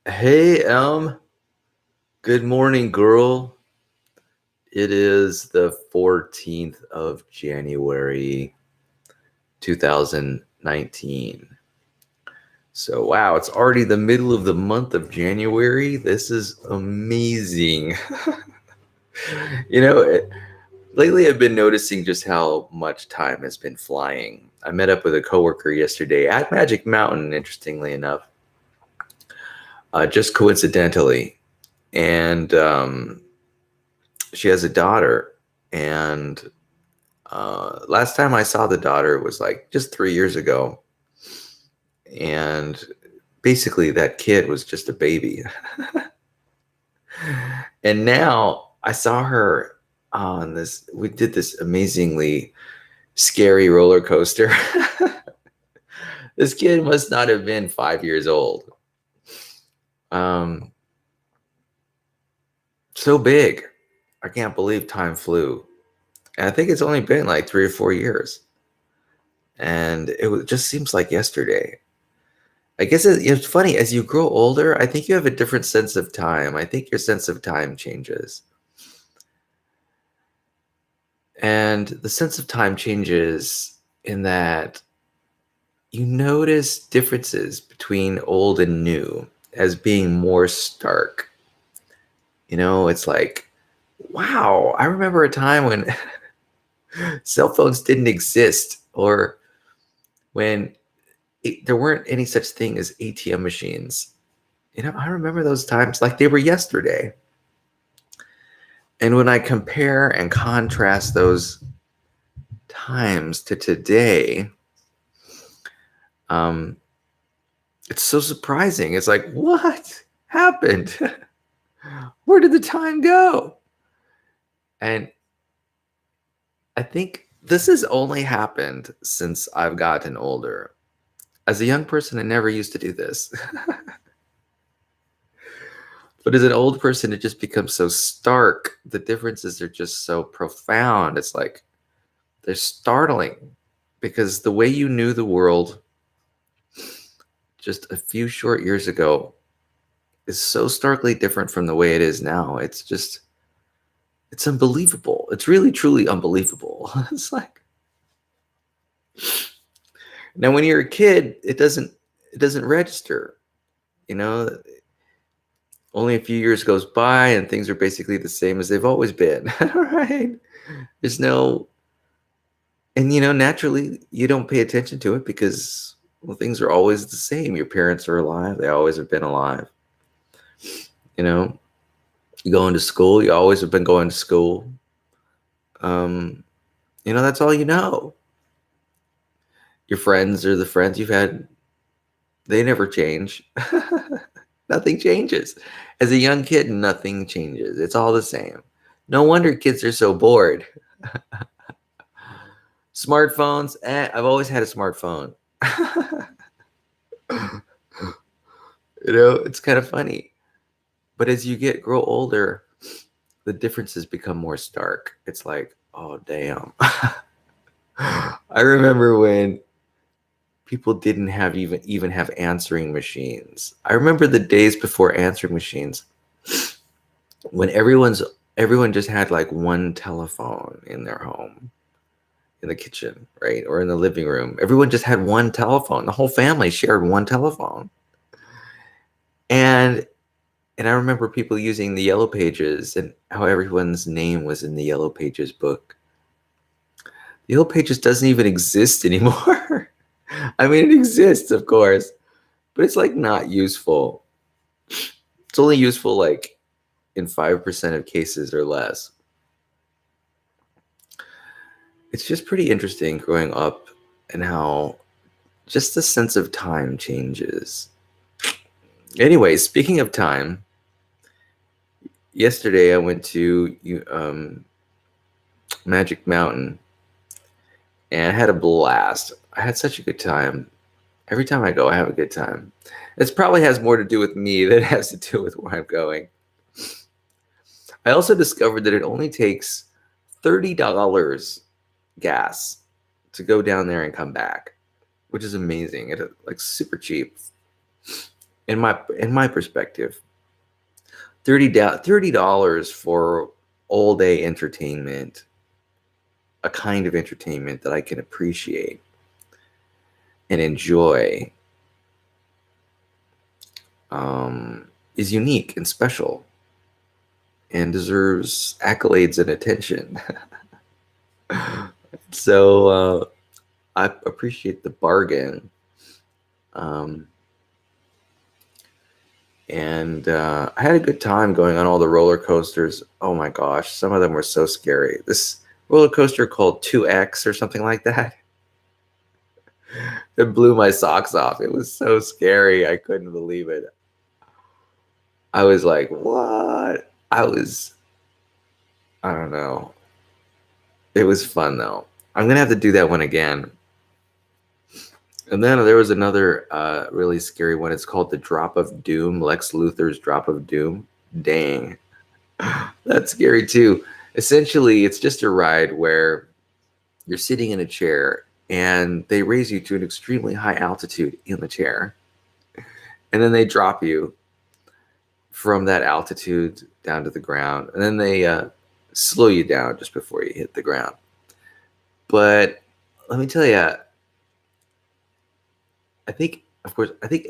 Hey, Elm. Good morning, girl. It is the 14th of January, 2019. So, wow, it's already the middle of the month of January. This is amazing. you know, it, Lately I've been noticing just how much time has been flying. I met up with a coworker yesterday at Magic Mountain, interestingly enough, just coincidentally. And she has a daughter, and last time I saw the daughter was like just 3 years ago, and basically that kid was just a baby. And now I saw her on this. We did this amazingly scary roller coaster. This kid must not have been 5 years old. Um, so big. I can't believe time flew. And I think it's only been like 3 or 4 years. And just seems like yesterday. I guess it's funny. As you grow older, I think you have a different sense of time. I think your sense of time changes. And the sense of time changes in that you notice differences between old and new as being more stark. It's like, wow, I remember a time when cell phones didn't exist, or when there weren't any such thing as ATM machines. I remember those times like they were yesterday. And when I compare and contrast those times to today, um, it's so surprising. It's like, what happened? Where did the time go? And I think this has only happened since I've gotten older. As a young person, I never used to do this. But as an old person, it just becomes so stark. The differences are just so profound. It's like they're startling because the way you knew the world just a few short years ago is so starkly different from the way it is now. It's unbelievable. It's really, truly unbelievable. It's like, now when you're a kid, it doesn't register. You know, only a few years goes by and things are basically the same as they've always been. Right? There's no, and naturally you don't pay attention to it because, well, things are always the same. Your parents are alive. They always have been alive. You know, you go into school, you always have been going to school. Um, that's all you know. Your friends are the friends you've had. They never change. Nothing changes. As a young kid, nothing changes. It's all the same. No wonder kids are so bored. Smartphones, I've always had a smartphone. It's kind of funny. But as you grow older, the differences become more stark. It's like, oh, damn. I remember when people didn't have even have answering machines. I remember the days before answering machines when everyone just had like one telephone in their home, in the kitchen, right? Or in the living room. Everyone just had one telephone. The whole family shared one telephone. And I remember people using the Yellow Pages and how everyone's name was in the Yellow Pages book. The Yellow Pages doesn't even exist anymore. I mean, it exists, of course, but it's like not useful. It's only useful like in 5% of cases or less. It's just pretty interesting growing up and how just the sense of time changes. Anyway, speaking of time, yesterday I went to Magic Mountain and I had a blast. I had such a good time. Every time I go, I have a good time. This probably has more to do with me than it has to do with where I'm going. I also discovered that it only takes $30 gas to go down there and come back, which is amazing. It's like super cheap. in my perspective, $30 for all day entertainment, a kind of entertainment that I can appreciate and enjoy, is unique and special and deserves accolades and attention. So I appreciate the bargain. Um, and I had a good time going on all the roller coasters. Oh my gosh, some of them were so scary. This roller coaster called 2X or something like that, it blew my socks off. It was so scary. I couldn't believe it. I was like, what? I don't know. It was fun though. I'm going to have to do that one again. And then there was another really scary one. It's called The Drop of Doom, Lex Luthor's Drop of Doom. Dang. That's scary too. Essentially, it's just a ride where you're sitting in a chair and they raise you to an extremely high altitude in the chair. And then they drop you from that altitude down to the ground. And then they slow you down just before you hit the ground. But let me tell you, I think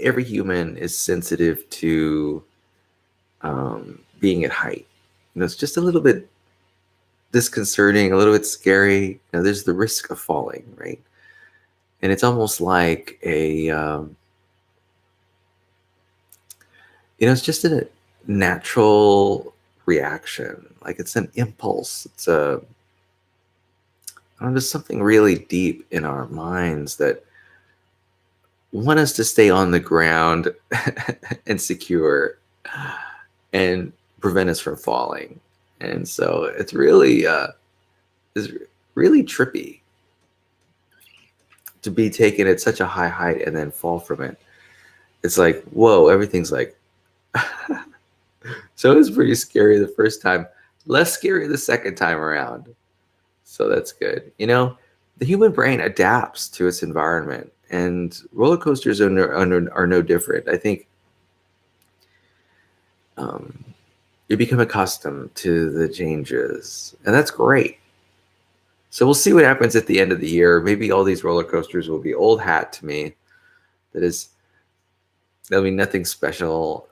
every human is sensitive to being at height. It's just a little bit disconcerting, a little bit scary. There's the risk of falling, right? And it's almost like it's just a natural reaction. Like it's an impulse. There's something really deep in our minds that want us to stay on the ground and secure and prevent us from falling. And so it's really trippy to be taken at such a high height and then fall from it. It's like, whoa, everything's like so it was pretty scary the first time, less scary the second time around. So that's good. The human brain adapts to its environment, and roller coasters are no different. I think you become accustomed to the changes, and that's great. So we'll see what happens at the end of the year. Maybe all these roller coasters will be old hat to me. There'll be nothing special.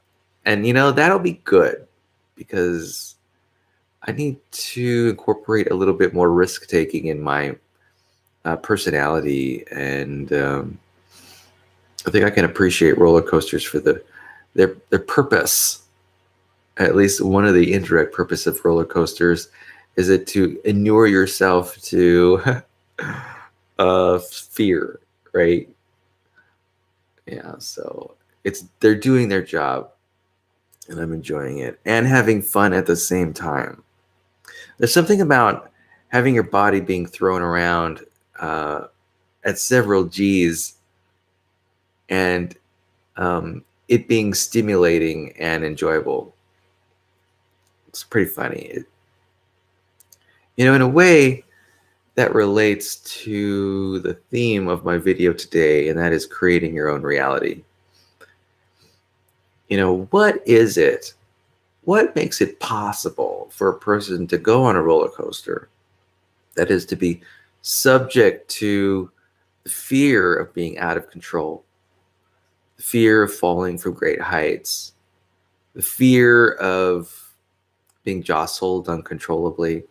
And, that'll be good because I need to incorporate a little bit more risk taking in my personality. And I think I can appreciate roller coasters for their purpose. At least one of the indirect purpose of roller coasters is it to inure yourself to fear, right? Yeah, so they're doing their job, and I'm enjoying it and having fun at the same time. There's something about having your body being thrown around at several G's and it being stimulating and enjoyable. It's pretty funny. In a way that relates to the theme of my video today, and that is creating your own reality. What is it? What makes it possible for a person to go on a roller coaster? That is to be subject to the fear of being out of control, the fear of falling from great heights, the fear of being jostled uncontrollably,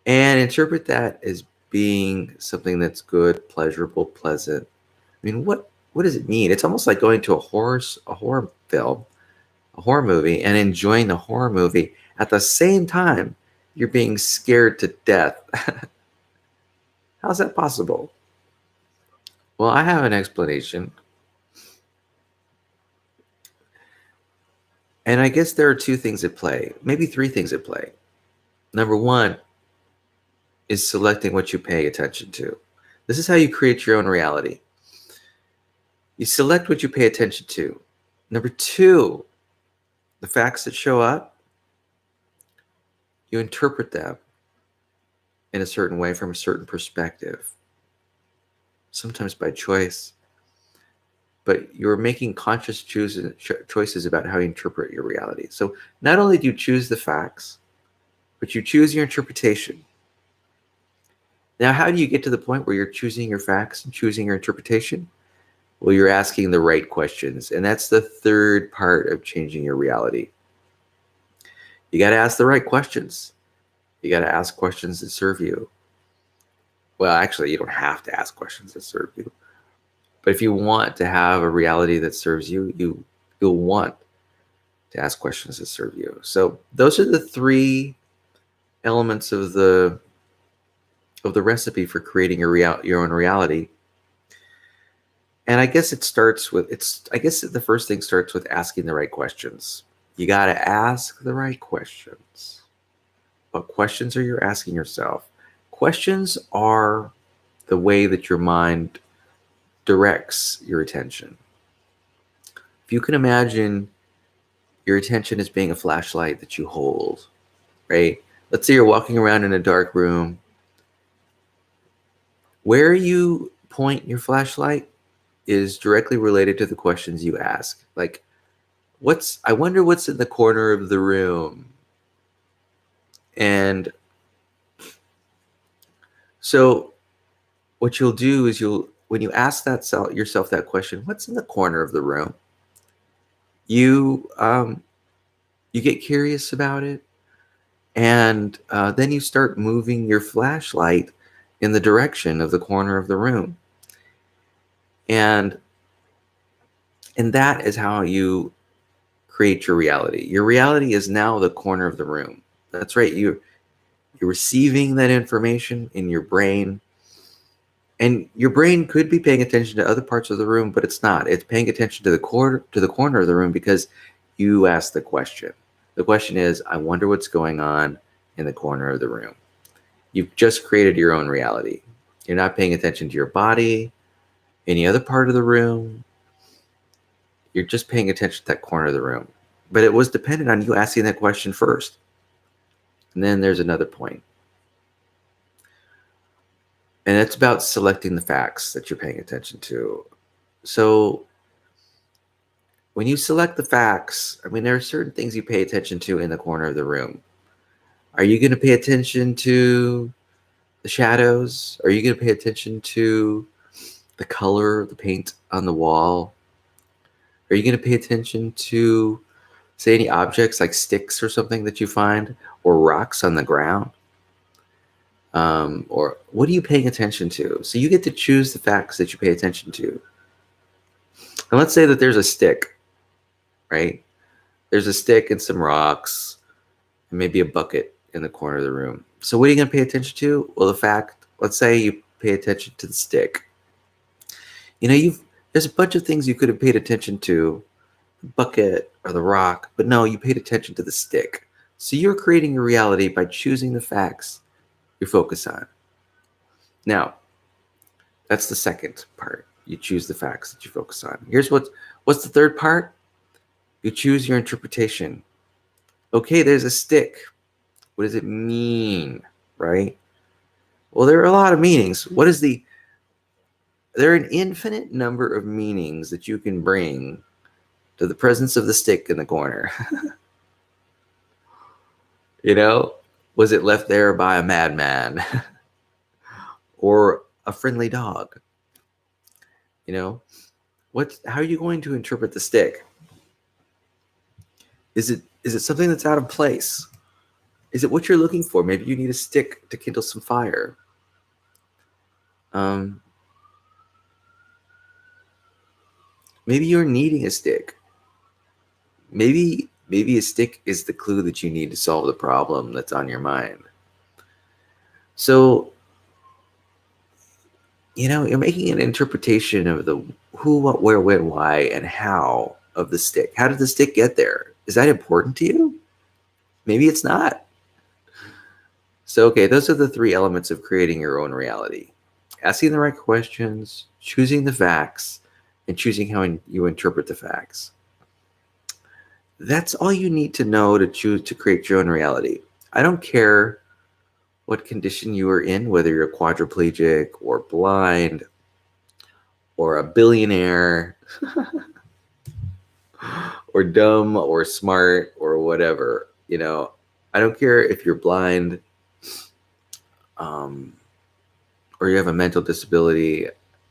and interpret that as being something that's good, pleasurable, pleasant. I mean, what does it mean? It's almost like going to a horror film, a horror movie, and enjoying the horror movie at the same time you're being scared to death. How's that possible? Well, I have an explanation. And I guess there are two things at play, maybe three things at play. Number one is selecting what you pay attention to. This is how you create your own reality. You select what you pay attention to. Number two, the facts that show up, you interpret them in a certain way from a certain perspective, sometimes by choice. but you're making conscious choices about how you interpret your reality. So not only do you choose the facts, but you choose your interpretation. Now, how do you get to the point where you're choosing your facts and choosing your interpretation? Well, you're asking the right questions. And that's the third part of changing your reality. You got to ask the right questions. You got to ask questions that serve you. Well, actually, you don't have to ask questions that serve you. But if you want to have a reality that serves you, you'll want to ask questions that serve you. So those are the three elements of the recipe for creating your own reality. And I guess it starts with the first thing starts with asking the right questions. You got to ask the right questions. What questions are you asking yourself? Questions are the way that your mind directs your attention. If you can imagine your attention as being a flashlight that you hold, right? Let's say you're walking around in a dark room. Where you point your flashlight is directly related to the questions you ask. Like, I wonder what's in the corner of the room. And so what you'll do is when you ask yourself that question, what's in the corner of the room? You get curious about it, and then you start moving your flashlight in the direction of the corner of the room. And that is how you create your reality. Your reality is now the corner of the room. That's right. You're receiving that information in your brain. And your brain could be paying attention to other parts of the room, but it's not. It's paying attention to the corner of the room because you asked the question. The question is, I wonder what's going on in the corner of the room. You've just created your own reality. You're not paying attention to your body, any other part of the room. You're just paying attention to that corner of the room. But it was dependent on you asking that question first. And then there's another point. And it's about selecting the facts that you're paying attention to. So when you select the facts, there are certain things you pay attention to in the corner of the room. Are you going to pay attention to the shadows? Are you going to pay attention to the color of the paint on the wall? Are you going to pay attention to, say, any objects like sticks or something that you find, or rocks on the ground? Or what are you paying attention to? So you get to choose the facts that you pay attention to. And let's say that there's a stick, right? There's a stick and some rocks, and maybe a bucket in the corner of the room. So what are you going to pay attention to? Well, let's say you pay attention to the stick. There's a bunch of things you could have paid attention to, the bucket or the rock, but no, you paid attention to the stick. So you're creating your reality by choosing the facts you focus on. Now, that's the second part. You choose the facts that you focus on. Here's what's the third part? You choose your interpretation. Okay, there's a stick. What does it mean, right? Well, there are a lot of meanings. There are an infinite number of meanings that you can bring to the presence of the stick in the corner. Was it left there by a madman or a friendly dog? How are you going to interpret the stick? Is it something that's out of place? Is it what you're looking for? Maybe you need a stick to kindle some fire. Maybe you're needing a stick. Maybe a stick is the clue that you need to solve the problem that's on your mind. So, you're making an interpretation of the who, what, where, when, why, and how of the stick. How did the stick get there? Is that important to you? Maybe it's not. So, okay, those are the three elements of creating your own reality. Asking the right questions, choosing the facts, and choosing how you interpret the facts. That's all you need to know to choose to create your own reality. I don't care what condition you are in, whether you're quadriplegic or blind or a billionaire or dumb or smart or whatever. I don't care if you're blind, um, or you have a mental disability.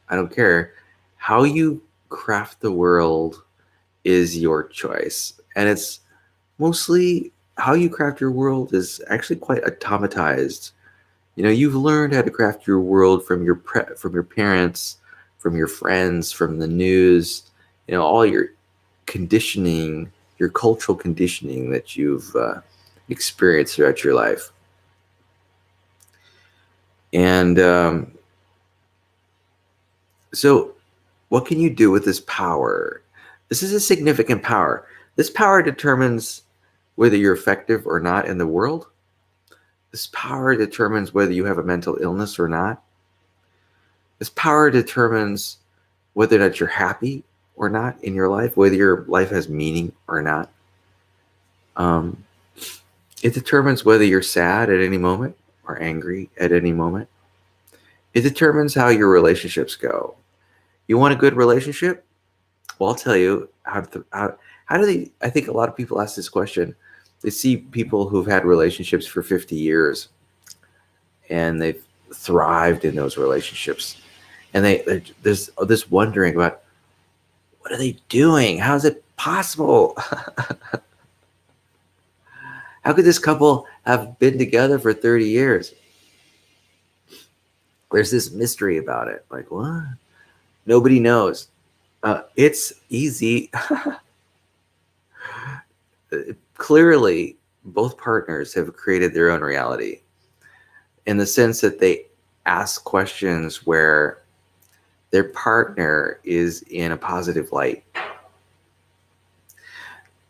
I don't care. How you craft the world is your choice. And it's mostly how you craft your world is actually quite automatized. You've learned how to craft your world from your parents, from your friends, from the news, all your conditioning, your cultural conditioning that you've experienced throughout your life. And so what can you do with this power? This is a significant power. This power determines whether you're effective or not in the world. This power determines whether you have a mental illness or not. This power determines whether or not you're happy or not in your life, whether your life has meaning or not. It determines whether you're sad at any moment or angry at any moment. It determines how your relationships go. You want a good relationship? Well, I'll tell you how do they, I think a lot of people ask this question. They see people who've had relationships for 50 years and they've thrived in those relationships. And there's this wondering about, what are they doing? How is it possible? How could this couple have been together for 30 years? There's this mystery about it. Like, what? Nobody knows. It's easy. Clearly, both partners have created their own reality in the sense that they ask questions where their partner is in a positive light.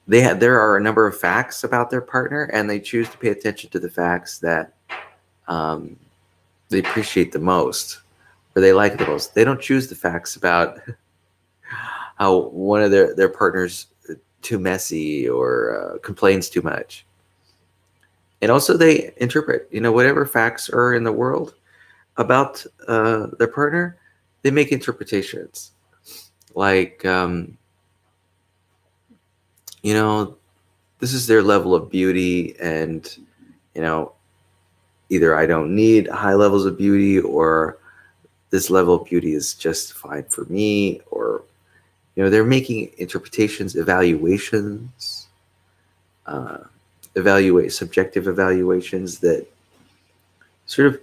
There are a number of facts about their partner, and they choose to pay attention to the facts that they appreciate the most or they like the most. They don't choose the facts about how one of their partners too messy or complains too much. And also they interpret, whatever facts are in the world about their partner, they make interpretations. Like, this is their level of beauty, and, either I don't need high levels of beauty, or this level of beauty is just fine for me, or, they're making interpretations, evaluations, subjective evaluations that sort of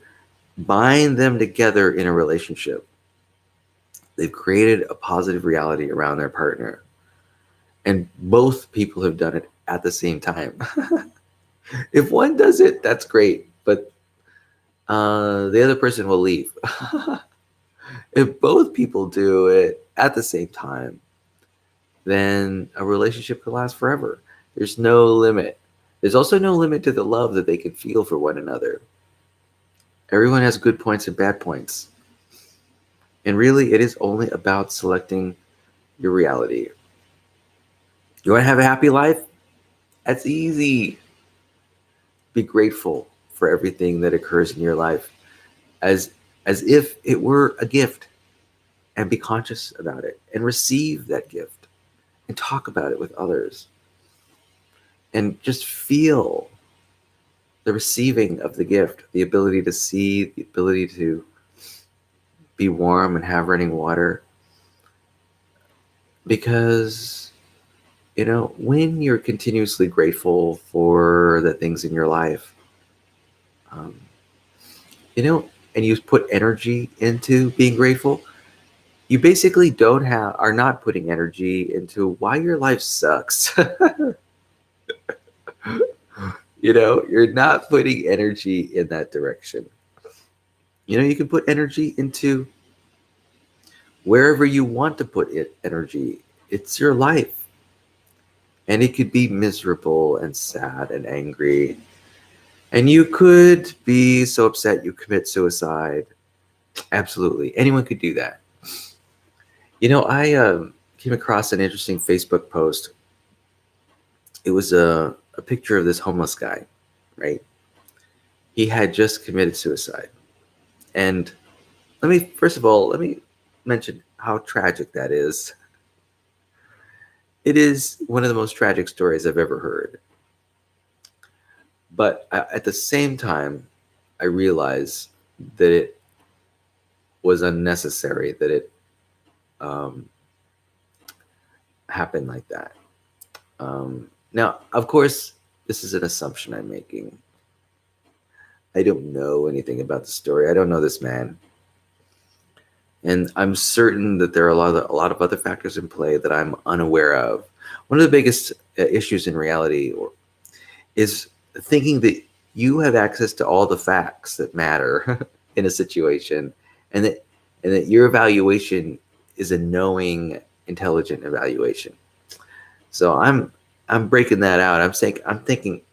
bind them together in a relationship. They've created a positive reality around their partner. And both people have done it at the same time. If one does it, that's great. But the other person will leave. If both people do it at the same time, then a relationship could last forever. There's no limit. There's also no limit to the love that they can feel for one another. Everyone has good points and bad points. And really, it is only about selecting your reality. You want to have a happy life? That's easy. Be grateful for everything that occurs in your life as if it were a gift, and be conscious about it and receive that gift and talk about it with others and just feel the receiving of the gift, the ability to see, the ability to be warm and have running water. Because, when you're continuously grateful for the things in your life, and you put energy into being grateful, you basically are not putting energy into why your life sucks. You're not putting energy in that direction. You can put energy into wherever you want to put energy. It's your life. And it could be miserable and sad and angry. And you could be so upset you commit suicide. Absolutely. Anyone could do that. I came across an interesting Facebook post. It was a picture of this homeless guy, right? He had just committed suicide. And let me mention, how tragic that is. It is one of the most tragic stories I've ever heard. But at the same time, I realize that it was unnecessary that it um, happened like that. Now, of course, this is an assumption I'm making. I don't know anything about the story. I don't know this man. And I'm certain that there are a lot of other factors in play that I'm unaware of. One of the biggest issues in reality is thinking that you have access to all the facts that matter in a situation, and that your evaluation is a knowing, intelligent evaluation. So I'm breaking that out.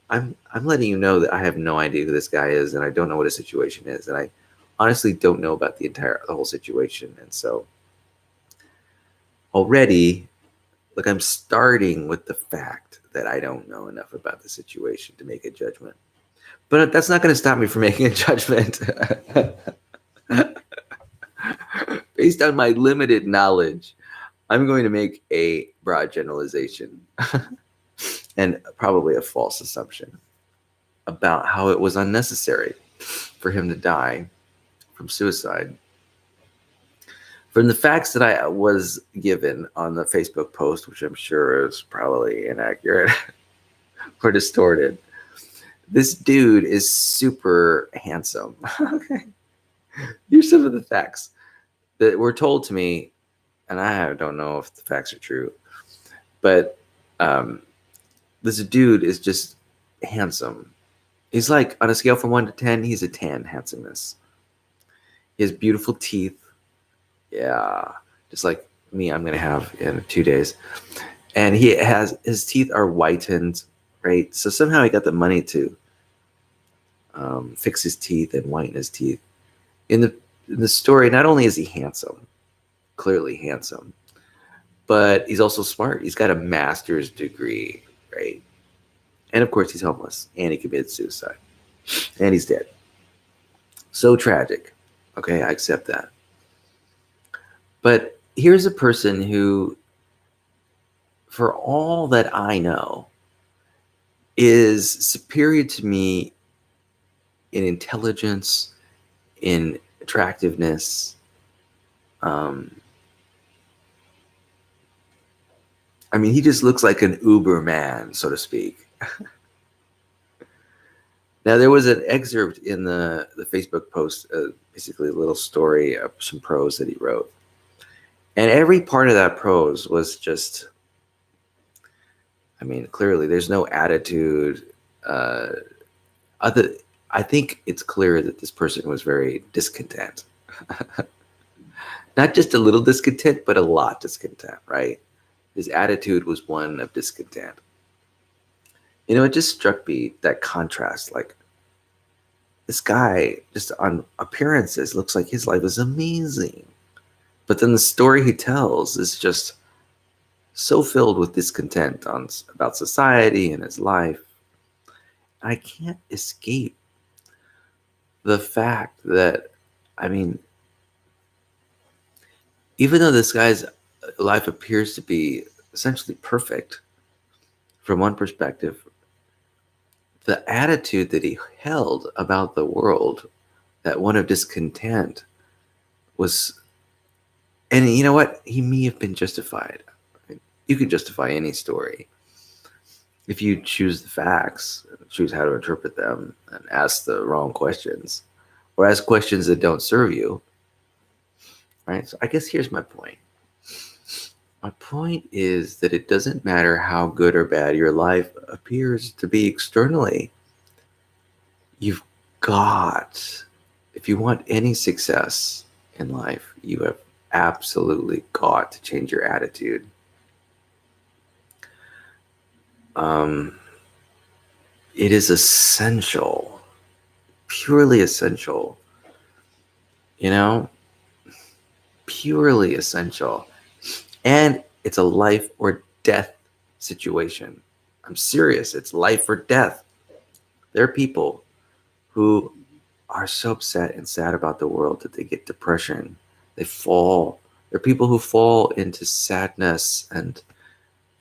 I'm letting you know that I have no idea who this guy is, and I don't know what his situation is, and I honestly don't know about the whole situation. And so already, like, I'm starting with the fact that I don't know enough about the situation to make a judgment. But that's not going to stop me from making a judgment. Based on my limited knowledge, I'm going to make a broad generalization and probably a false assumption about how it was unnecessary for him to die from suicide. From the facts that I was given on the Facebook post, which I'm sure is probably inaccurate or distorted, this dude is super handsome. Okay. Here's some of the facts that were told to me, and I don't know if the facts are true, but this dude is just handsome. He's like, on a scale from 1 to 10, he's a 10 handsomeness. He has beautiful teeth. Yeah, just like me, I'm going to have in 2 days. And his teeth are whitened, right? So somehow he got the money to fix his teeth and whiten his teeth. In the story, not only is he handsome, clearly handsome, but he's also smart. He's got a master's degree, right? And of course, he's homeless, and he committed suicide, and he's dead. So tragic. Okay, I accept that. But here's a person who, for all that I know, is superior to me in intelligence, in attractiveness. I mean, he just looks like an Uber man, so to speak. Now, there was an excerpt in the Facebook post, basically a little story of some prose that he wrote. And every part of that prose was just, I mean, clearly there's no attitude. I think it's clear that this person was very discontent. Not just a little discontent, but a lot discontent, right? His attitude was one of discontent. It just struck me, that contrast. Like, this guy, just on appearances, looks like his life is amazing. But then the story he tells is just so filled with discontent about society and his life. I can't escape the fact that, I mean, even though this guy's life appears to be essentially perfect from one perspective, the attitude that he held about the world, that one of discontent, was, and you know what? He may have been justified. You can justify any story if you choose the facts, choose how to interpret them, and ask the wrong questions, or ask questions that don't serve you. Right? So I guess here's my point. My point is that it doesn't matter how good or bad your life appears to be externally. You've got, if you want any success in life, you have absolutely got to change your attitude. It is essential, purely essential, purely essential. And it's a life or death situation. I'm serious. It's life or death. There are people who are so upset and sad about the world that they get depression. They fall. There are people who fall into sadness and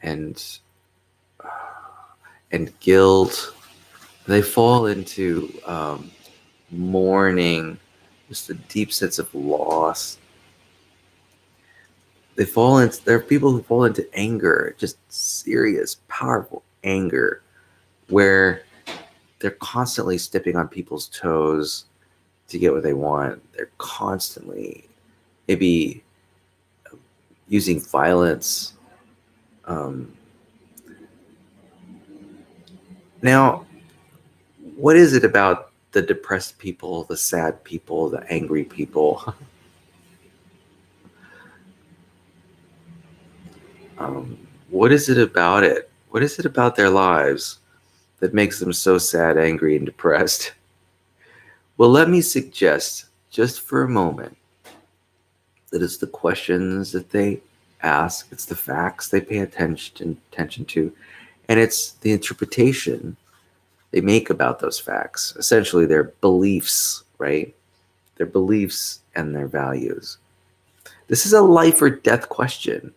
and guilt. They fall into mourning, just a deep sense of loss. There are people who fall into anger, just serious, powerful anger, where they're constantly stepping on people's toes to get what they want. They're constantly maybe using violence. Now, what is it about the depressed people, the sad people, the angry people? What is it about it? What is it about their lives that makes them so sad, angry, and depressed? Well, let me suggest, just for a moment, that it's the questions that they ask, it's the facts they pay attention to, and it's the interpretation they make about those facts. Essentially, their beliefs, right? Their beliefs and their values. This is a life or death question.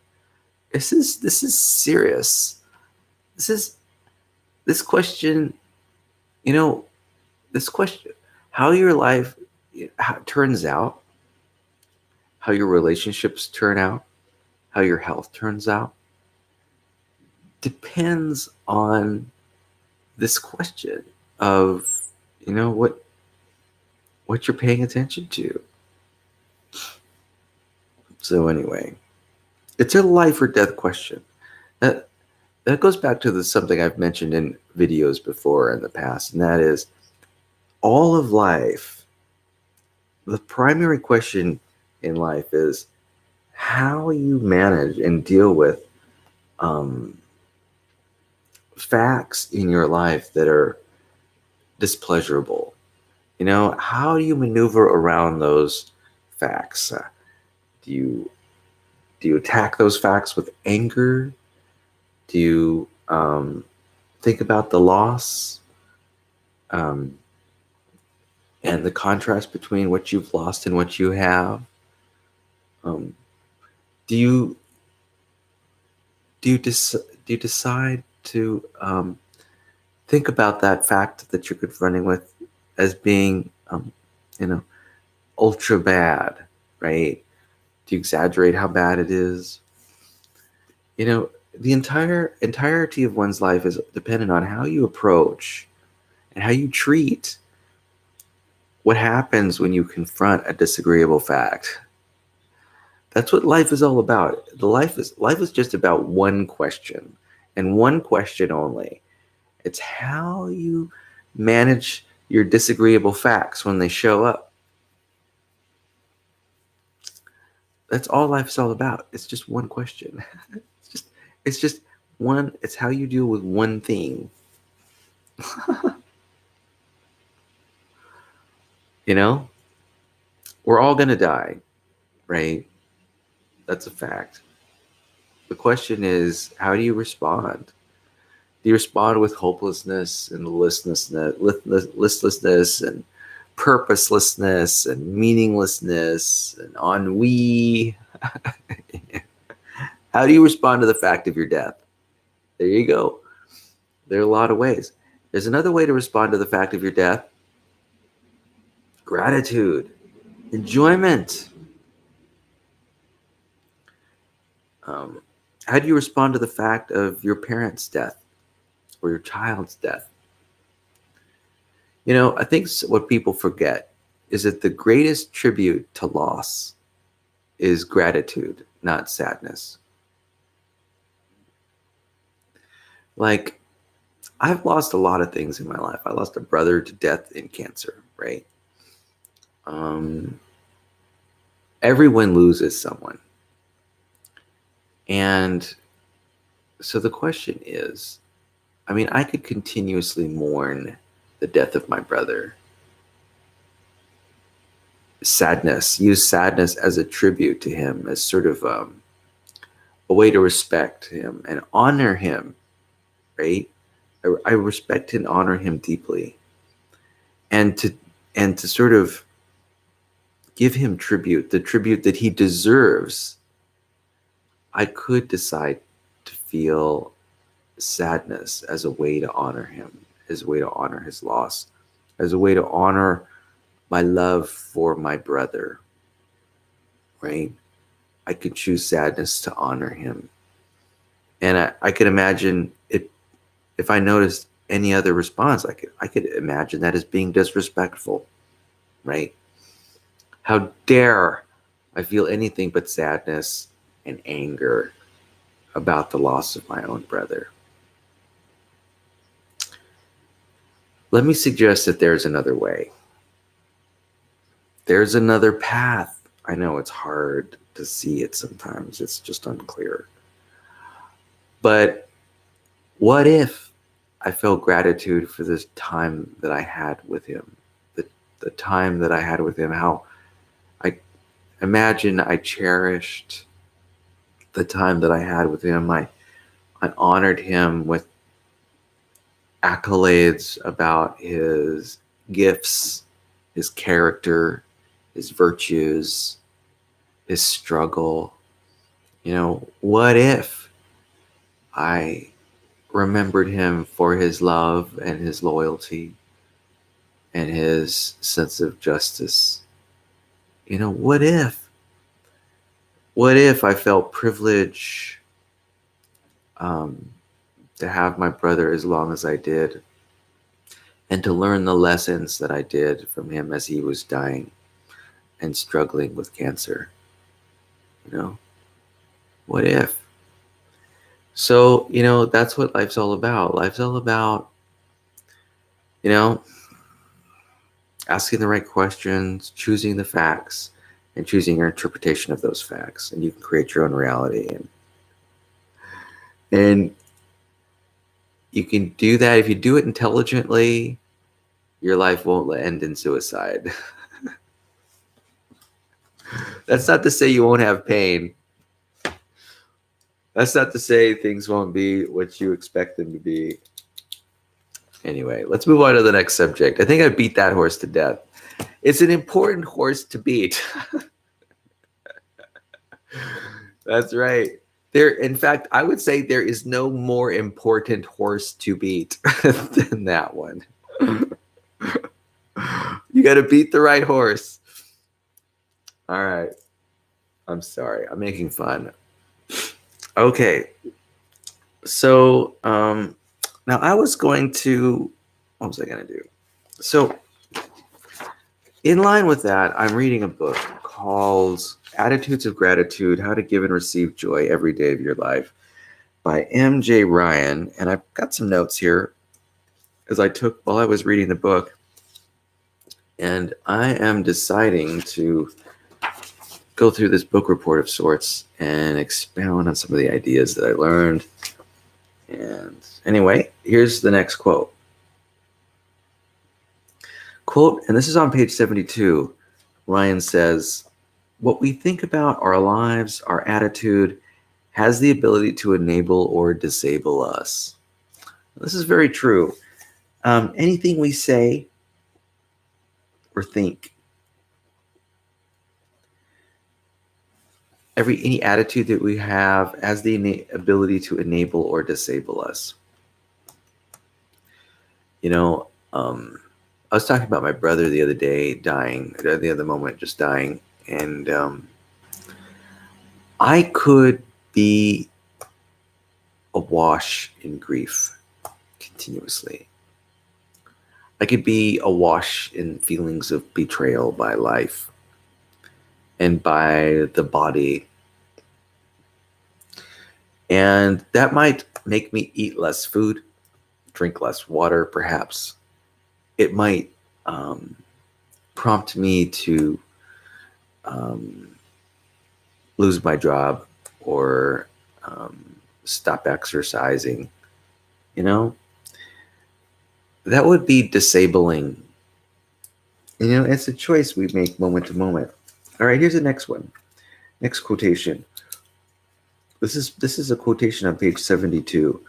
This is serious. This question, this question, how your life turns out, how your relationships turn out, how your health turns out, depends on this question of, what you're paying attention to. So anyway, it's a life or death question. That goes back to something I've mentioned in videos before in the past, and that is all of life. The primary question in life is how you manage and deal with facts in your life that are displeasurable. How do you maneuver around those facts? Do you attack those facts with anger? Do you think about the loss and the contrast between what you've lost and what you have? Do you decide to think about that fact that you're confronting with as being, ultra bad, right? Do you exaggerate how bad it is? The entirety of one's life is dependent on how you approach and how you treat what happens when you confront a disagreeable fact. That's what life is all about. Life is just about one question, and one question only. It's how you manage your disagreeable facts when they show up. That's all life is all about. It's just one question. It's just one. It's how you deal with one thing. We're all going to die, right? That's a fact. The question is, how do you respond? Do you respond with hopelessness and listlessness and purposelessness and meaninglessness and ennui? How do you respond to the fact of your death? There you go. There are a lot of ways. There's another way to respond to the fact of your death. Gratitude, enjoyment. How do you respond to the fact of your parents' death or your child's death? I think what people forget is that the greatest tribute to loss is gratitude, not sadness. Like, I've lost a lot of things in my life. I lost a brother to death in cancer, right? Everyone loses someone. And so the question is, I could continuously mourn the death of my brother. Use sadness as a tribute to him, as sort of a way to respect him and honor him, right? I respect and honor him deeply. And to sort of give him tribute, the tribute that he deserves I could decide to feel sadness as a way to honor him, as a way to honor his loss, as a way to honor my love for my brother, right? I could choose sadness to honor him. And I could imagine it if I noticed any other response, I could imagine that as being disrespectful, right? How dare I feel anything but sadness and anger about the loss of my own brother? Let me suggest that there's another way. There's another path. I know it's hard to see it sometimes. It's just unclear. But what if I felt gratitude for this time that I had with him? The time that I had with him, how I imagine I cherished the time that I had with him. I honored him with accolades about his gifts, his character, his virtues, his struggle. You know, what if I remembered him for his love and his loyalty and his sense of justice? You know, what if I felt privilege to have my brother as long as I did, and to learn the lessons that I did from him as he was dying and struggling with cancer? You know, what if? So, you know, that's what life's all about. Life's all about, you know, asking the right questions, choosing the facts, and choosing your interpretation of those facts. And you can create your own reality. And you can do that if you do it intelligently. Your life won't end in suicide. That's not to say you won't have pain. That's not to say things won't be what you expect them to be. Anyway, let's move on to the next subject. I think I beat that horse to death. It's an important horse to beat. That's right. In fact, I would say there is no more important horse to beat than that one. You got to beat the right horse. All right. I'm sorry. I'm making fun. Okay. So now I was going to, what was I going to do? So in line with that, I'm reading a book called Attitudes of Gratitude, How to Give and Receive Joy Every Day of Your Life by M.J. Ryan. And I've got some notes here as I took while I was reading the book. And I am deciding to go through this book report of sorts and expound on some of the ideas that I learned. And anyway, here's the next quote. Quote, and this is on page 72. Ryan says, "What we think about our lives, our attitude, has the ability to enable or disable us." This is very true. Anything we say or think, any attitude that we have has the ability to enable or disable us. You know, I was talking about my brother the other day dying, the other moment just dying, and I could be awash in grief continuously. I could be awash in feelings of betrayal by life and by the body. And that might make me eat less food, drink less water, perhaps. It might prompt me to lose my job or stop exercising. You know, that would be disabling. You know, it's a choice we make moment to moment. All right, here's the next one. Next quotation. This is a quotation on page 72.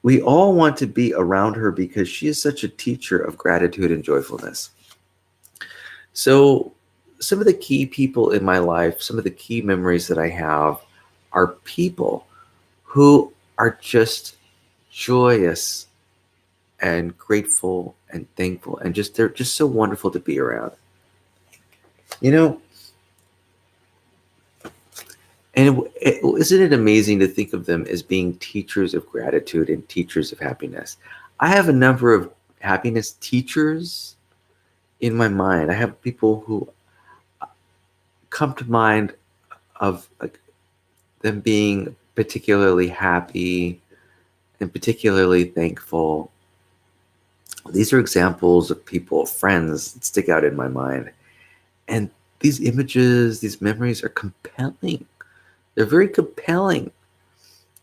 "We all want to be around her because she is such a teacher of gratitude and joyfulness." So some of the key people in my life, some of the key memories that I have are people who are just joyous and grateful and thankful, and they're just so wonderful to be around. You know, and isn't it amazing to think of them as being teachers of gratitude and teachers of happiness? I have a number of happiness teachers in my mind. I have people who come to mind of like them being particularly happy and particularly thankful. These are examples of people, friends that stick out in my mind. And these images, these memories are compelling. They're very compelling.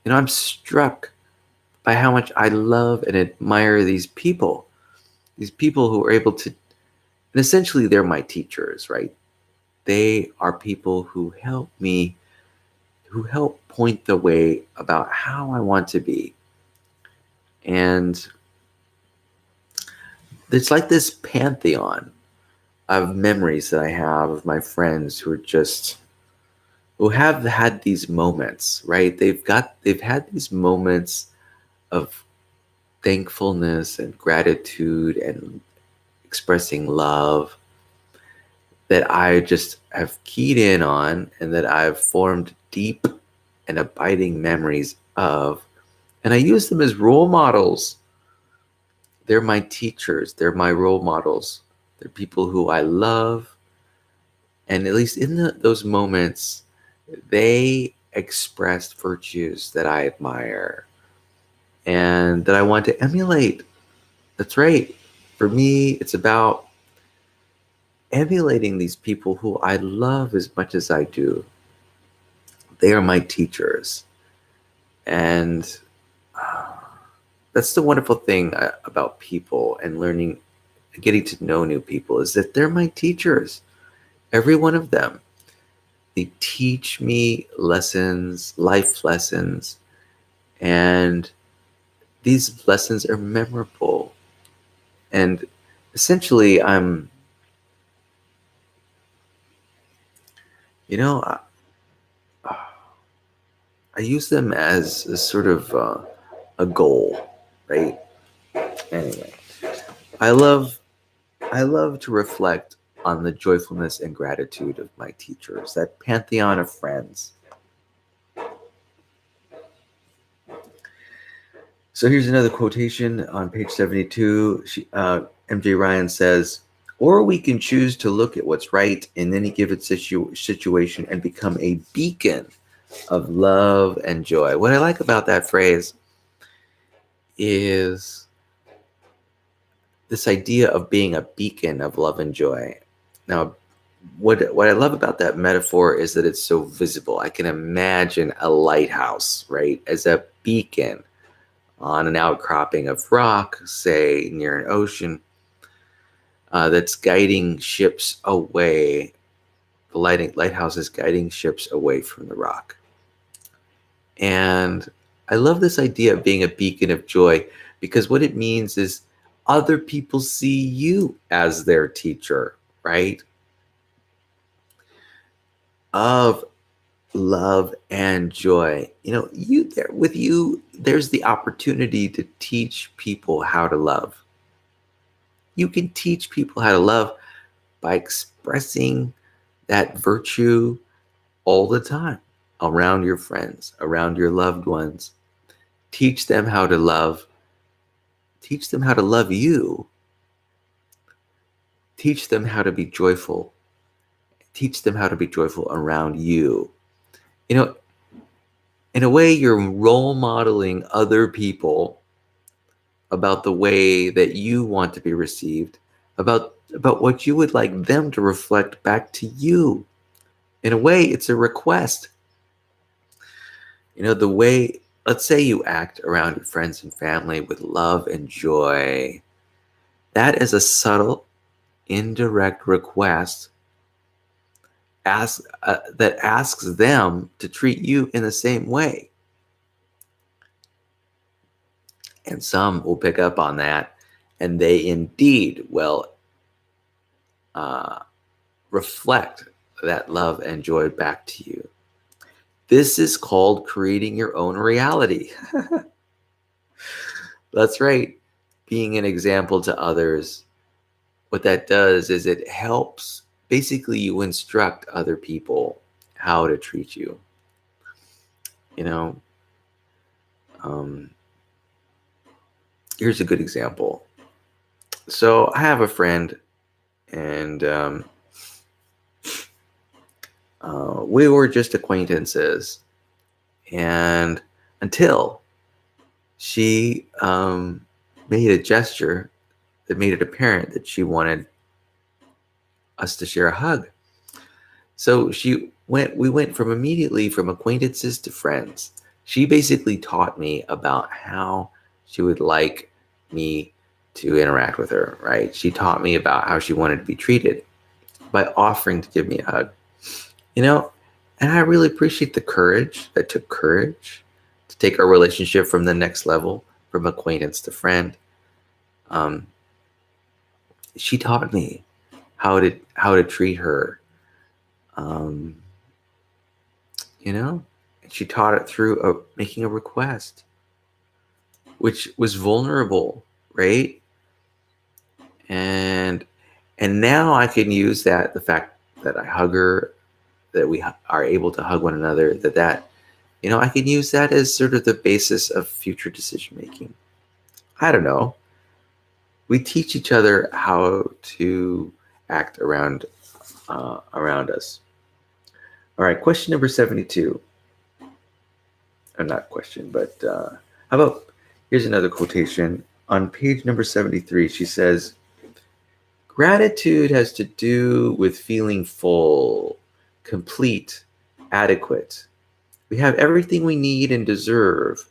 I'm struck by how much I love and admire these people who are able to, and essentially they're my teachers, right? They are people who help me, who help point the way about how I want to be. And it's like this pantheon of memories that I have of my friends who have had these moments, right? They've had these moments of thankfulness and gratitude and expressing love that I just have keyed in on and that I've formed deep and abiding memories of. And I use them as role models. They're my teachers, they're my role models. They're people who I love. And at least in those moments, they expressed virtues that I admire and that I want to emulate. That's right. For me, it's about emulating these people who I love as much as I do. They are my teachers. And that's the wonderful thing about people and learning, getting to know new people, is that they're my teachers. Every one of them. They teach me lessons, life lessons, and these lessons are memorable. And essentially, you know, I use them as a sort of a goal, right? Anyway, I love to reflect on the joyfulness and gratitude of my teachers, that pantheon of friends. So here's another quotation on page 72. MJ Ryan says, "Or we can choose to look at what's right in any given situation and become a beacon of love and joy." What I like about that phrase is this idea of being a beacon of love and joy. Now, what I love about that metaphor is that it's so visible. I can imagine a lighthouse, right, as a beacon on an outcropping of rock, say near an ocean, that's guiding ships away. The lighthouse is guiding ships away from the rock. And I love this idea of being a beacon of joy, because what it means is other people see you as their teacher, right? Of love and joy. With you, there's the opportunity to teach people how to love. You can teach people how to love by expressing that virtue all the time around your friends, around your loved ones. Teach them how to love. Teach them how to love you. Teach them how to be joyful. Teach them how to be joyful around you. In a way, you're role modeling other people about the way that you want to be received, about what you would like them to reflect back to you. In a way, it's a request. The way, let's say you act around your friends and family with love and joy, that is a subtle, indirect request that asks them to treat you in the same way. And some will pick up on that, and they indeed will reflect that love and joy back to you. This is called creating your own reality. That's right. Being an example to others, what that does is it helps, basically you instruct other people how to treat you. You know, um, here's a good example. So I have a friend, and we were just acquaintances, and until she made a gesture that made it apparent that she wanted us to share a hug. So we went from immediately from acquaintances to friends. She basically taught me about how she would like me to interact with her, right? She taught me about how she wanted to be treated by offering to give me a hug. You know, and I really appreciate the courage that took courage to take our relationship from the next level, from acquaintance to friend. Um, she taught me how to treat her. Um, you know, and she taught it through making a request, which was vulnerable, right? And now I can use that, the fact that I hug her, that we are able to hug one another, that I can use that as sort of the basis of future decision making. I don't know. We teach each other how to act around us. All right, question number 72. Or not question, but how about, here's another quotation. On page number 73, she says, gratitude has to do with feeling full, complete, adequate. We have everything we need and deserve.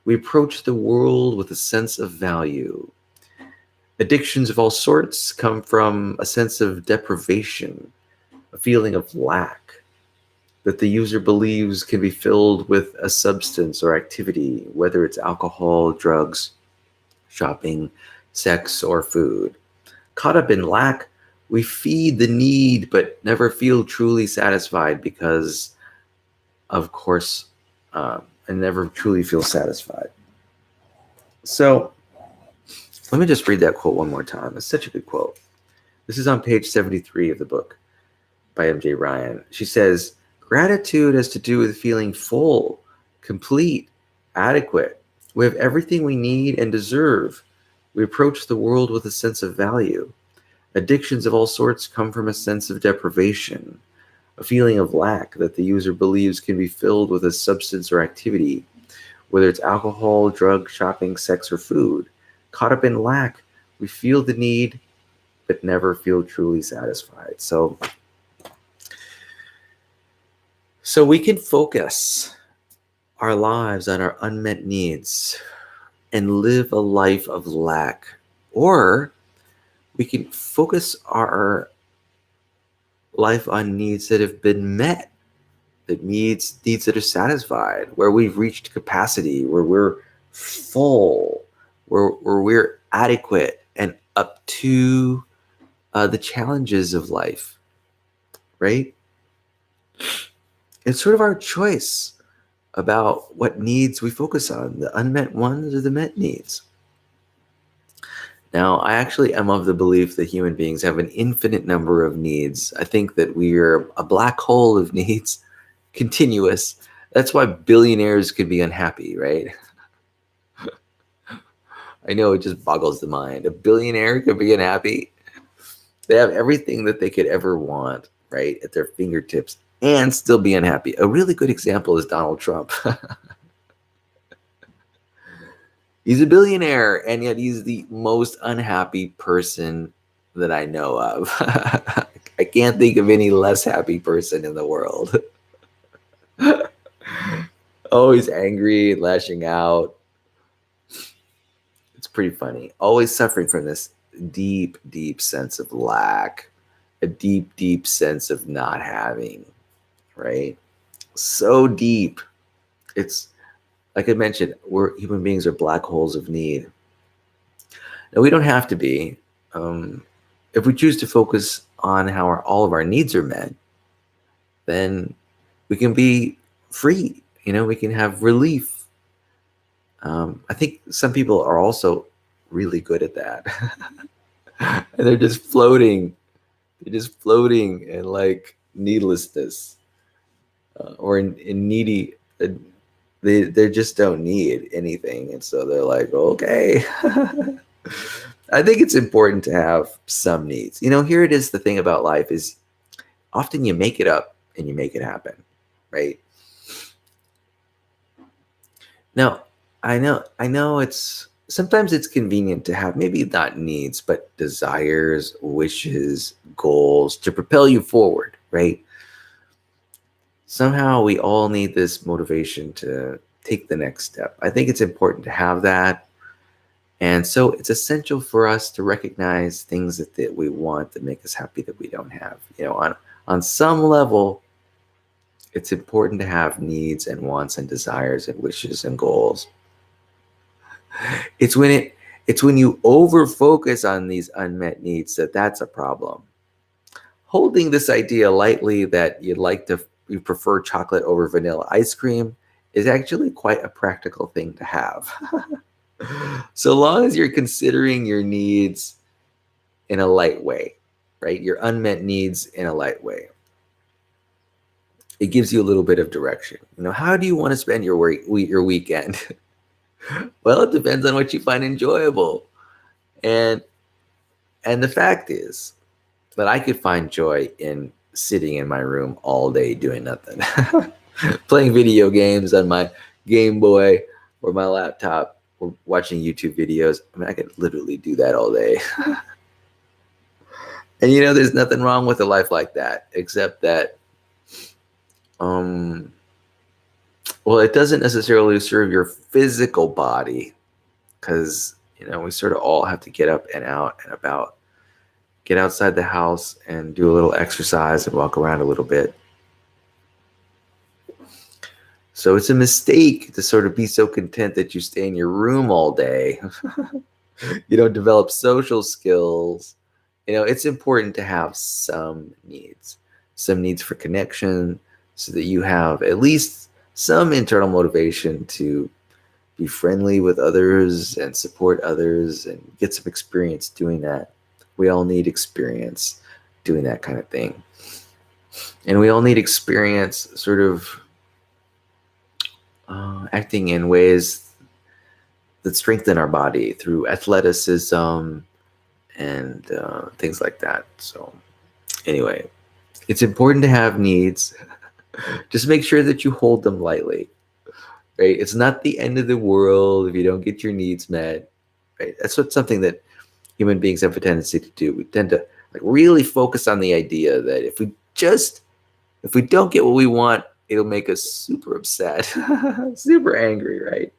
We approach the world with a sense of value. Addictions of all sorts come from a sense of deprivation, a feeling of lack that the user believes can be filled with a substance or activity, whether it's alcohol, drugs, shopping, sex, or food. Caught up in lack, we feed the need but never feel truly satisfied because, of course, and never truly feel satisfied. So let me just read that quote one more time. It's such a good quote. This is on page 73 of the book by M.J. Ryan. She says, gratitude has to do with feeling full, complete, adequate. We have everything we need and deserve. We approach the world with a sense of value. Addictions of all sorts come from a sense of deprivation, a feeling of lack that the user believes can be filled with a substance or activity, whether it's alcohol, drug, shopping, sex, or food. Caught up in lack, we feel the need, but never feel truly satisfied. So we can focus our lives on our unmet needs and live a life of lack, or we can focus our life on needs that have been met, that needs that are satisfied, where we've reached capacity, where we're full, where we're adequate and up to the challenges of life, right? It's sort of our choice about what needs we focus on, the unmet ones or the met needs. Now, I actually am of the belief that human beings have an infinite number of needs. I think that we are a black hole of needs, continuous. That's why billionaires could be unhappy, right? I know it just boggles the mind. A billionaire could be unhappy. They have everything that they could ever want, right, at their fingertips and still be unhappy. A really good example is Donald Trump. He's a billionaire, and yet he's the most unhappy person that I know of. I can't think of any less happy person in the world. Always angry and lashing out. It's pretty funny. Always suffering from this deep, deep sense of lack, a deep, deep sense of not having, right? So deep. It's like I mentioned, human beings are black holes of need. Now, we don't have to be. If we choose to focus on how all of our needs are met, then we can be free. We can have relief. I think some people are also really good at that. And they're just floating. They're just floating in like needlessness, or in needy. They just don't need anything, and so they're like, okay. I think it's important to have some needs. Here it is. The thing about life is often you make it up and you make it happen, right? Now, I know it's sometimes it's convenient to have maybe not needs, but desires, wishes, goals to propel you forward, right? Somehow we all need this motivation to take the next step. I think it's important to have that. And so it's essential for us to recognize things that we want that make us happy that we don't have. On some level, it's important to have needs and wants and desires and wishes and goals. It's when you over focus on these unmet needs that's a problem. Holding this idea lightly that you prefer chocolate over vanilla ice cream is actually quite a practical thing to have. So long as you're considering your needs in a light way, right? Your unmet needs in a light way. It gives you a little bit of direction. How do you want to spend your weekend? Well, it depends on what you find enjoyable. And the fact is that I could find joy in sitting in my room all day doing nothing. Playing video games on my Game Boy or my laptop, or watching YouTube videos. I could literally do that all day. And there's nothing wrong with a life like that, except that well, it doesn't necessarily serve your physical body, because we sort of all have to get up and out and about, get outside the house and do a little exercise and walk around a little bit. So it's a mistake to sort of be so content that you stay in your room all day. You don't develop social skills. It's important to have some needs for connection, so that you have at least some internal motivation to be friendly with others and support others and get some experience doing that. We all need experience doing that kind of thing. And we all need experience sort of acting in ways that strengthen our body through athleticism and things like that. So anyway, it's important to have needs. Just make sure that you hold them lightly, right? It's not the end of the world if you don't get your needs met, right? That's something that human beings have a tendency to do. We tend to really focus on the idea that if we don't get what we want, it'll make us super upset, super angry, right?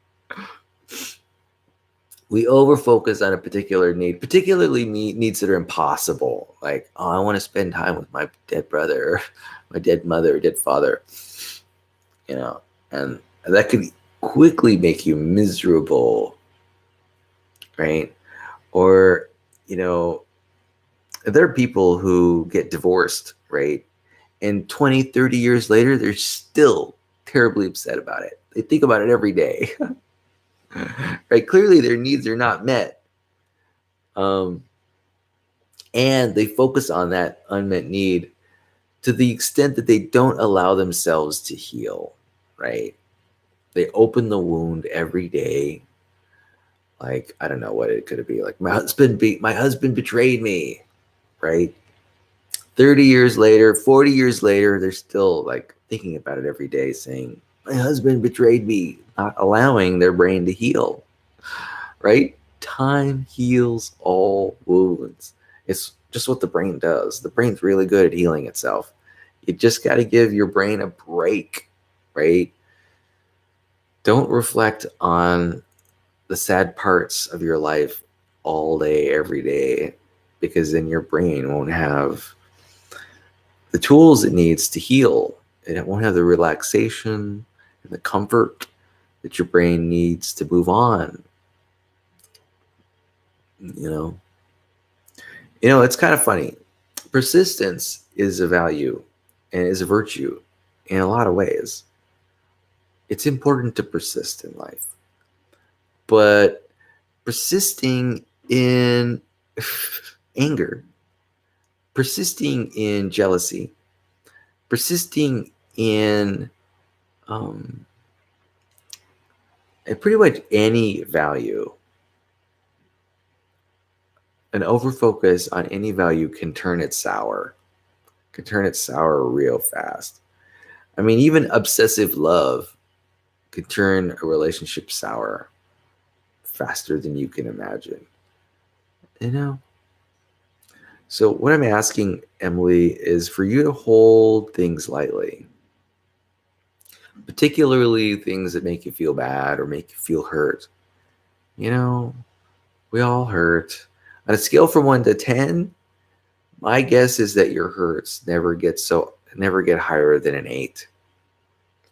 We over-focus on a particular need, particularly needs that are impossible. Like, I want to spend time with my dead brother, or my dead mother, or dead father. And that could quickly make you miserable, right? Or, there are people who get divorced, right? And 20, 30 years later, they're still terribly upset about it. They think about it every day. Right? Clearly their needs are not met. And they focus on that unmet need to the extent that they don't allow themselves to heal, right? They open the wound every day. Like, I don't know what it could be. Like, my husband betrayed me, right? 30 years later, 40 years later, they're still thinking about it every day, saying, my husband betrayed me, not allowing their brain to heal, right? Time heals all wounds. It's just what the brain does. The brain's really good at healing itself. You just got to give your brain a break, right? Don't reflect on the sad parts of your life all day, every day, because then your brain won't have the tools it needs to heal, and it won't have the relaxation and the comfort that your brain needs to move on. It's kind of funny. Persistence is a value and is a virtue in a lot of ways. It's important to persist in life, but persisting in anger, persisting in jealousy, persisting in um, pretty much any value, an overfocus on any value can turn it sour, real fast. I mean, even obsessive love could turn a relationship sour faster than you can imagine. You know? So, what I'm asking, Emily, is for you to hold things lightly, particularly things that make you feel bad or make you feel hurt. You know, we all hurt. On a scale from 1 to 10, my guess is that your hurts never get higher than an 8.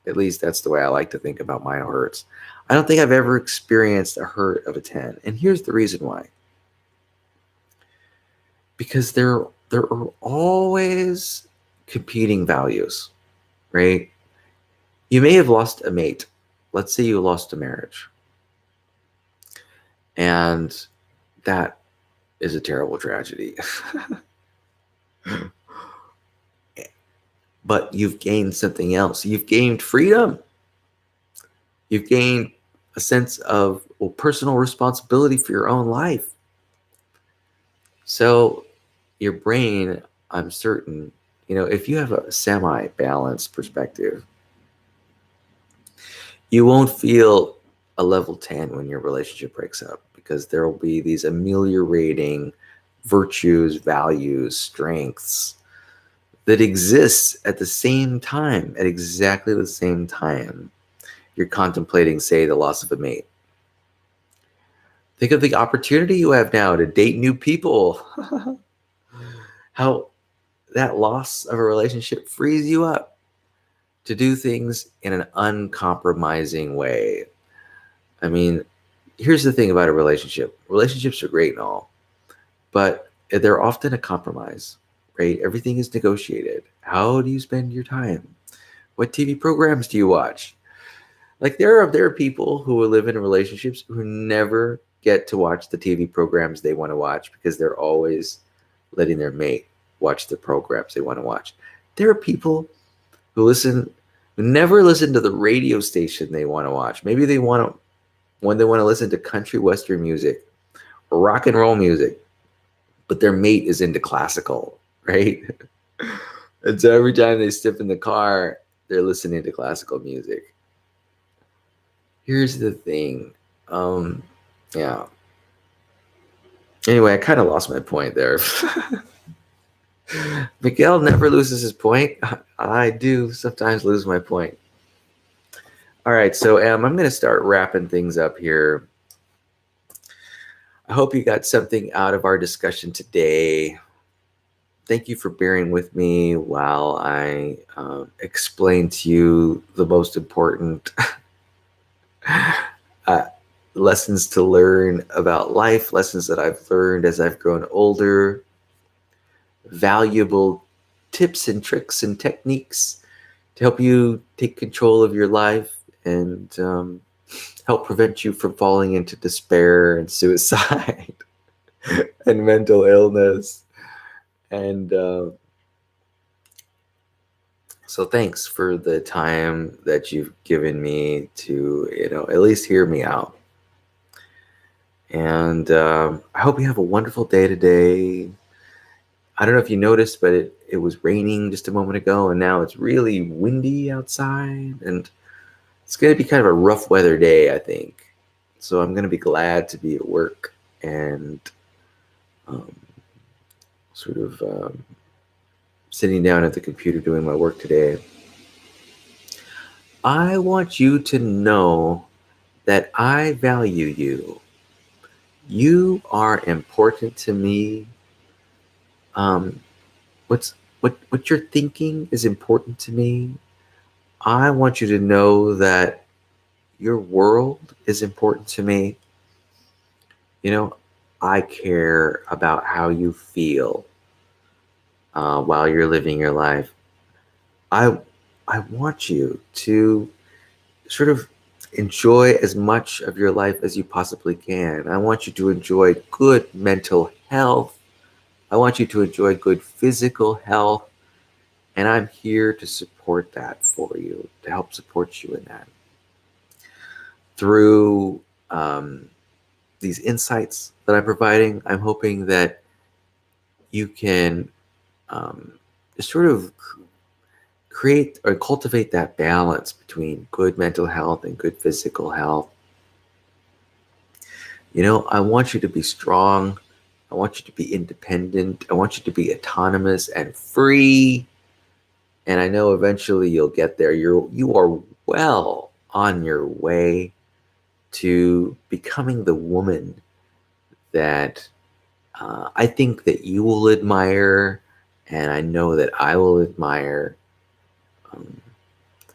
At least that's the way I like to think about my hurts. I don't think I've ever experienced a hurt of a 10. And here's the reason why. Because there are always competing values, right? You may have lost a mate. Let's say you lost a marriage. And that is a terrible tragedy. But you've gained something else. You've gained freedom. You've gained a sense of personal responsibility for your own life. So your brain, I'm certain, if you have a semi-balanced perspective, you won't feel a level 10 when your relationship breaks up, because there will be these ameliorating virtues, values, strengths that exists at the same time, at exactly the same time you're contemplating, say, the loss of a mate. Think of the opportunity you have now to date new people. How that loss of a relationship frees you up to do things in an uncompromising way. I mean, here's the thing about a relationship. Relationships are great and all, but they're often a compromise, right? Everything is negotiated. How do you spend your time? What TV programs do you watch? Like there are people who live in relationships who never get to watch the TV programs they want to watch because they're always letting their mate watch the programs they want to watch. There are people who never listen to the radio station they want to watch. Maybe when they want to listen to country western music or rock and roll music, but their mate is into classical, right? And so every time they step in the car, they're listening to classical music. Here's the thing. Yeah. Anyway, I kind of lost my point there. Miguel never loses his point. I do sometimes lose my point. All right, so I'm going to start wrapping things up here. I hope you got something out of our discussion today. Thank you for bearing with me while I explain to you the most important lessons to learn about life, lessons that I've learned as I've grown older, valuable tips and tricks and techniques to help you take control of your life and help prevent you from falling into despair and suicide and mental illness. And so thanks for the time that you've given me to, at least hear me out. And I hope you have a wonderful day today. I don't know if you noticed, but it was raining just a moment ago, and now it's really windy outside, and it's going to be kind of a rough weather day, I think. So I'm going to be glad to be at work and sitting down at the computer doing my work today. I want you to know that I value you. You are important to me. What you're thinking is important to me. I want you to know that your world is important to me. I care about how you feel while you're living your life. I want you to sort of enjoy as much of your life as you possibly can. I want you to enjoy good mental health. I want you to enjoy good physical health. And I'm here to support that for you, to help support you in that. Through these insights that I'm providing, I'm hoping that you can just sort of create or cultivate that balance between good mental health and good physical health. I want you to be strong. I want you to be independent. I want you to be autonomous and free. And I know eventually you'll get there. You are well on your way to becoming the woman that I think that you will admire, and I know that I will admire. Um,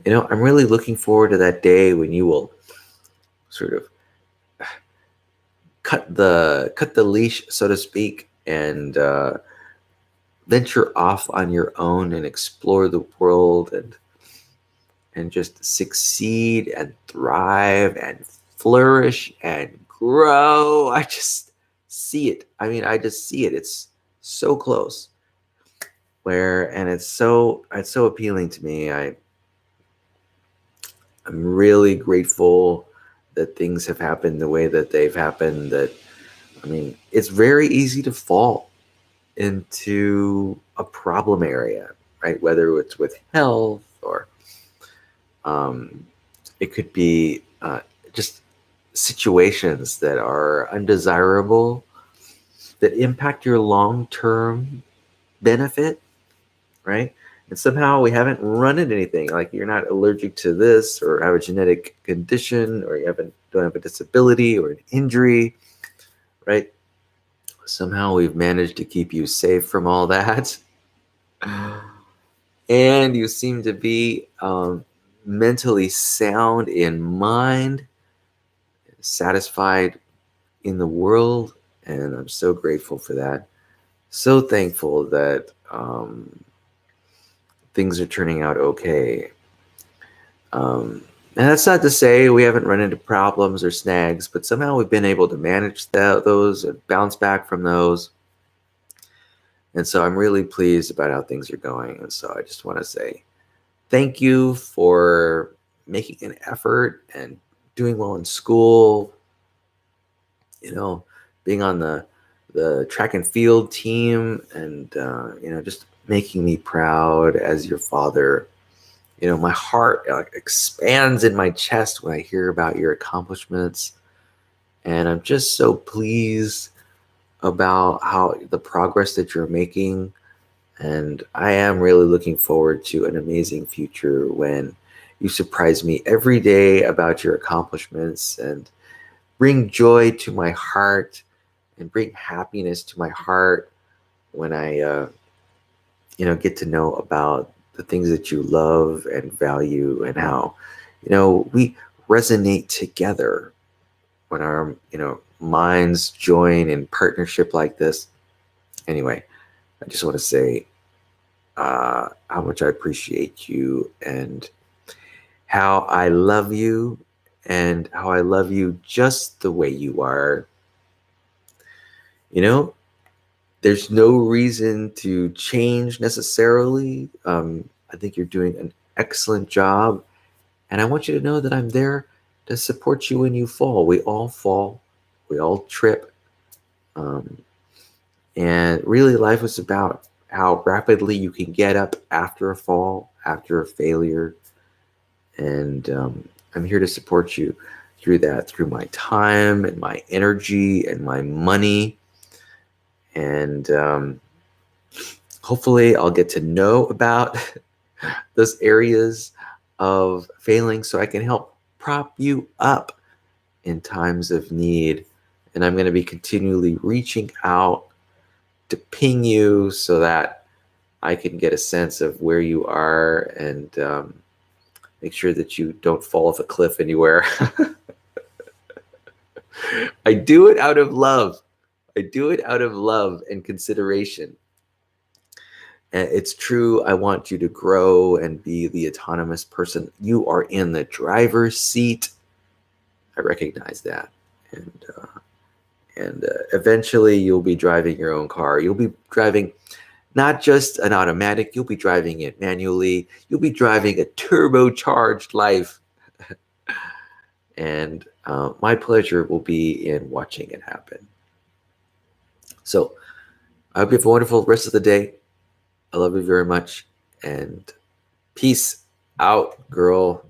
I'm really looking forward to that day when you will sort of cut the leash, so to speak, and venture off on your own and explore the world and just succeed and thrive and flourish and grow. I just see it. I just see it. It's so close. And it's so appealing to me. I'm really grateful that things have happened the way that they've happened. It's very easy to fall into a problem area, right? Whether it's with health or it could be just situations that are undesirable that impact your long-term benefit, right? And somehow we haven't run into anything, like you're not allergic to this or have a genetic condition or don't have a disability or an injury, right? Somehow we've managed to keep you safe from all that. And you seem to be mentally sound in mind, satisfied in the world, and I'm so grateful for that. So thankful that things are turning out okay. And that's not to say we haven't run into problems or snags, but somehow we've been able to manage those and bounce back from those. And so I'm really pleased about how things are going. And so I just want to say thank you for making an effort and doing well in school, being on the track and field team, and just making me proud as your father. My heart expands in my chest when I hear about your accomplishments, and I'm just so pleased about how the progress that you're making. And I am really looking forward to an amazing future when you surprise me every day about your accomplishments and bring joy to my heart and bring happiness to my heart when I get to know about the things that you love and value, and how we resonate together when our minds join in partnership like this. Anyway, I just want to say how much I appreciate you and how I love you, and how I love you just the way you are. There's no reason to change necessarily. I think you're doing an excellent job, and I want you to know that I'm there to support you when you fall. We all fall, we all trip, and really life is about how rapidly you can get up after a fall, after a failure. And I'm here to support you through that, through my time and my energy and my money. And hopefully I'll get to know about those areas of failing so I can help prop you up in times of need. And I'm going to be continually reaching out to ping you so that I can get a sense of where you are, and make sure that you don't fall off a cliff anywhere. I do it out of love. I do it out of love and consideration. And it's true. I want you to grow and be the autonomous person. You are in the driver's seat. I recognize that. And eventually you'll be driving your own car. You'll be driving not just an automatic, you'll be driving it manually. You'll be driving a turbocharged life. And my pleasure will be in watching it happen. So I hope you have a wonderful rest of the day. I love you very much. And peace out, girl.